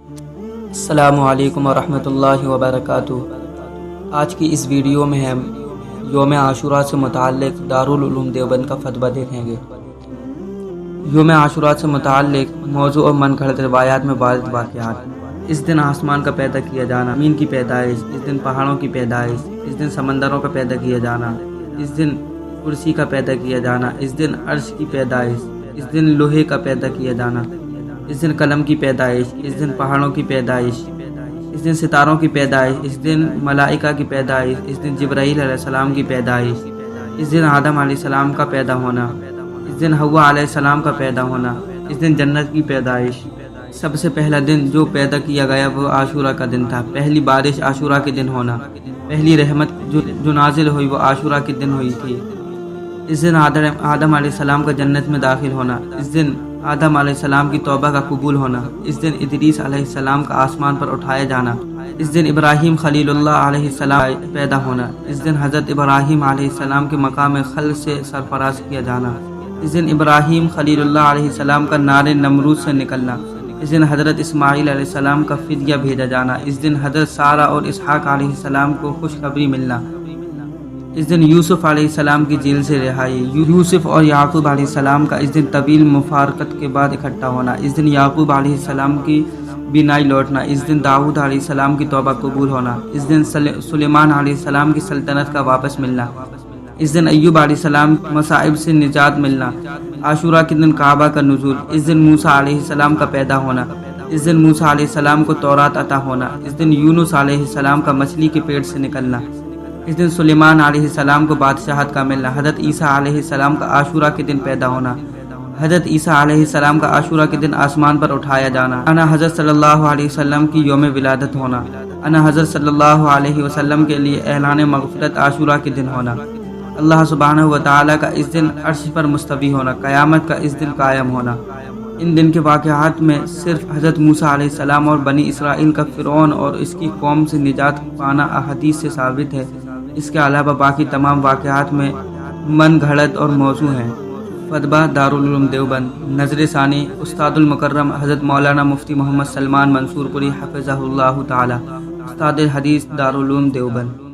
السلام علیکم ورحمۃ اللہ وبرکاتہ۔ آج کی اس ویڈیو میں ہم یوم عاشوراء سے متعلق دارالعلوم دیوبند کا فتویٰ دیکھیں گے۔ یوم عاشوراء سے متعلق موضوع اور من گھڑت روایات میں وارد واقعات: اس دن آسمان کا پیدا کیا جانا، زمین کی پیدائش، اس دن پہاڑوں کی پیدائش، اس دن سمندروں کا پیدا کیا جانا، اس دن کرسی کا پیدا کیا جانا، اس دن عرش کی پیدائش، اس دن لوہے کا پیدا کیا جانا، اس دن قلم کی پیدائش، اس دن پہاڑوں کی پیدائش، اس دن ستاروں کی پیدائش، اس دن ملائکہ کی پیدائش، اس دن جبرائیل علیہ السلام کی پیدائش، اس دن آدم علیہ السلام کا پیدا ہونا، اس دن حوا علیہ السلام کا پیدا ہونا، اس دن جنت کی پیدائش۔ سب سے پہلا دن جو پیدا کیا گیا وہ عاشوراء کا دن تھا۔ پہلی بارش عاشوراء کے دن ہونا، پہلی رحمت جو نازل ہوئی وہ عاشوراء کے دن ہوئی تھی۔ اس دن آدم علیہ السلام کا جنت میں داخل ہونا، اس دن آدم علیہ السلام کی توبہ کا قبول ہونا، اس دن ادریس علیہ السلام کا آسمان پر اٹھایا جانا، اس دن ابراہیم خلیل اللہ علیہ السلام پیدا ہونا، اس دن حضرت ابراہیم علیہ السلام کے مقام خل سے سرفراز کیا جانا، اس دن ابراہیم خلیل اللہ علیہ السلام کا نار نمرود سے نکلنا، اس دن حضرت اسماعیل علیہ السلام کا فدیہ بھیجا جانا، اس دن حضرت سارہ اور اسحاق علیہ السلام کو خوشخبری ملنا، اس دن یوسف علیہ السلام کی جیل سے رہائی، یوسف اور یعقوب علیہ السلام کا اس دن طویل مفارقت کے بعد اکٹھا ہونا، اس دن یعقوب علیہ السلام کی بینائی لوٹنا، اس دن داؤد علیہ السلام کی توبہ قبول ہونا، اس دن سلیمان علیہ السلام کی سلطنت کا واپس ملنا، اس دن ایوب علیہ السلام مصائب سے نجات ملنا، عاشوراء کے دن کعبہ کا نزول، اس دن موسیٰ علیہ السلام کا پیدا ہونا، اس دن موسیٰ علیہ السلام کو تورات عطا ہونا، اس دن یونس علیہ السلام کا مچھلی کے پیٹ سے نکلنا، اس دن سلیمان علیہ السلام کو بادشاہت کا ملنا، حضرت عیسیٰ علیہ السلام کا عاشوراء کے دن پیدا ہونا، حضرت عیسیٰ علیہ السلام کا عاشوراء کے دن آسمان پر اٹھایا جانا، انا حضرت صلی اللہ علیہ وسلم کی یوم ولادت ہونا، انا حضرت صلی اللہ علیہ وسلم کے لیے اعلان مغفرت عاشوراء کے دن ہونا، اللہ سبحانہ و تعالیٰ کا اس دن عرش پر مستوی ہونا، قیامت کا اس دن قائم ہونا۔ ان دن کے واقعات میں صرف حضرت موسیٰ علیہ السلام اور بنی اسرائیل کا فرعون اور اس کی قوم سے نجات پانا احادیث سے ثابت ہے۔ اس کے علاوہ باقی تمام واقعات میں من گھڑت اور موضوع ہیں۔ فتویٰ دارالعلوم دیوبند، نظر ثانی استاد المکرم حضرت مولانا مفتی محمد سلمان منصور پوری حفظہ اللہ تعالی، استاد حدیث دارالعلوم دیوبند۔